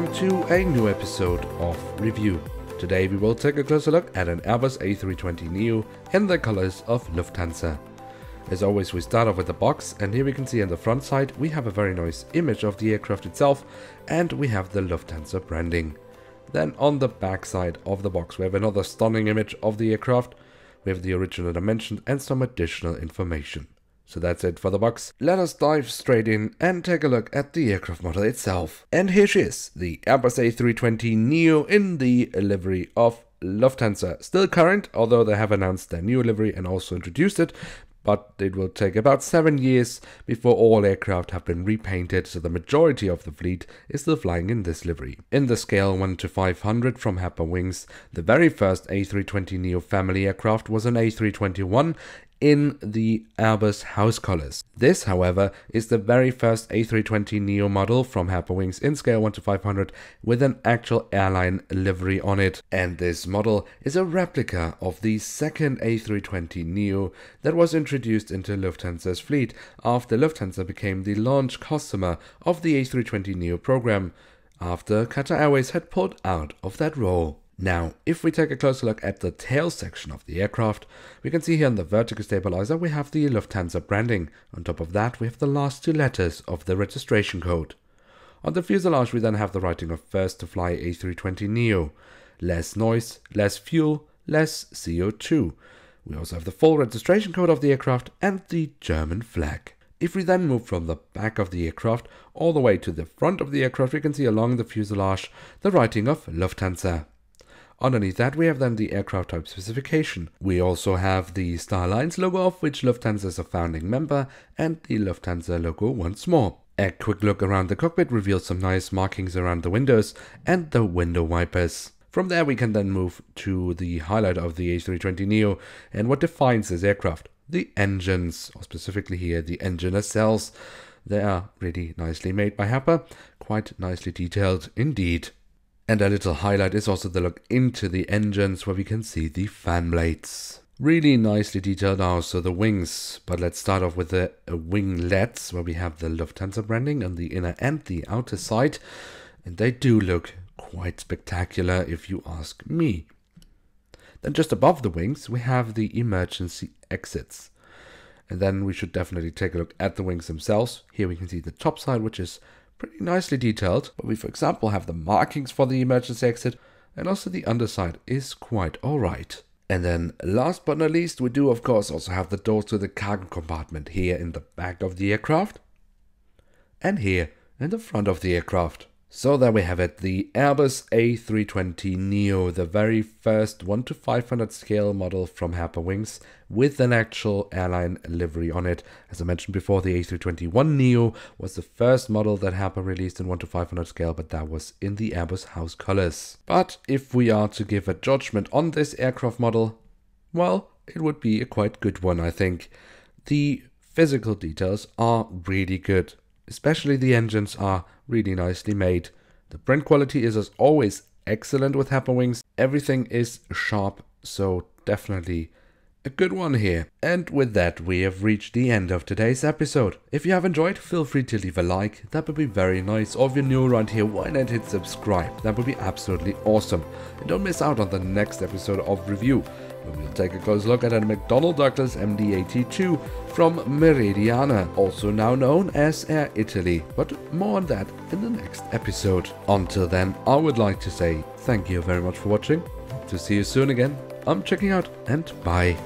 welcome to a new episode of Review. Today we will take a closer look at an Airbus A320neo in the colors of Lufthansa. As always, we start off with the box, and here we can see on the front side we have a very nice image of the aircraft itself, and we have the Lufthansa branding. Then on the back side of the box we have another stunning image of the aircraft. We have the original dimensions and some additional information. So that's it for the box. Let us dive straight in and take a look at the aircraft model itself. And here she is, the Airbus A320neo in the livery of Lufthansa. Still current, although they have announced their new livery and also introduced it. But it will take about 7 years before all aircraft have been repainted, so the majority of the fleet is still flying in this livery. In the scale 1 to 500 from Herpa Wings, the very first A320neo family aircraft was an A321 in the Airbus house colors. This, however, is the very first A320neo model from Herpa Wings in scale 1 to 500 with an actual airline livery on it. And this model is a replica of the second A320neo that was introduced into Lufthansa's fleet after Lufthansa became the launch customer of the A320neo program, after Qatar Airways had pulled out of that role. Now, if we take a closer look at the tail section of the aircraft, we can see here on the vertical stabilizer we have the Lufthansa branding. On top of that we have the last 2 letters of the registration code. On the fuselage we then have the writing of first to fly A320neo. Less noise, less fuel, less CO2. We also have the full registration code of the aircraft and the German flag. If we then move from the back of the aircraft all the way to the front of the aircraft, we can see along the fuselage the writing of Lufthansa. Underneath that we have then the aircraft type specification. We also have the Starlines logo, of which Lufthansa is a founding member, and the Lufthansa logo once more. A quick look around the cockpit reveals some nice markings around the windows and the window wipers. From there we can then move to the highlight of the A320neo and what defines this aircraft. The engines, or specifically here the engine nacelles. They are really nicely made by Herpa, quite nicely detailed indeed. And a little highlight is also the look into the engines, where we can see the fan blades. Really nicely detailed are also the wings, but let's start off with the winglets, where we have the Lufthansa branding on the inner and the outer side. And they do look quite spectacular if you ask me. Then just above the wings we have the emergency exits. And then we should definitely take a look at the wings themselves. Here we can see the top side, which is pretty nicely detailed, but we for example have the markings for the emergency exit, and also the underside is quite alright. And then last but not least we do of course also have the doors to the cargo compartment here in the back of the aircraft and here in the front of the aircraft. So there we have it, the Airbus A320neo, the very first 1 to 500 scale model from Herpa Wings with an actual airline livery on it. As I mentioned before, the A321neo was the first model that Herpa released in 1 to 500 scale, but that was in the Airbus house colors. But if we are to give a judgment on this aircraft model, well, it would be a quite good one, I think. The physical details are really good. Especially the engines are really nicely made. The print quality is as always excellent with Herpa Wings. Everything is sharp, so definitely a good one here. And with that we have reached the end of today's episode. If you have enjoyed, feel free to leave a like, that would be very nice. Or if you're new around here, why not hit subscribe, that would be absolutely awesome. And don't miss out on the next episode of Review, where we'll take a close look at a McDonnell Douglas MD-82 from Meridiana, also now known as Air Italy, but more on that in the next episode. Until then, I would like to say thank you very much for watching. To see you soon again, I'm checking out and bye.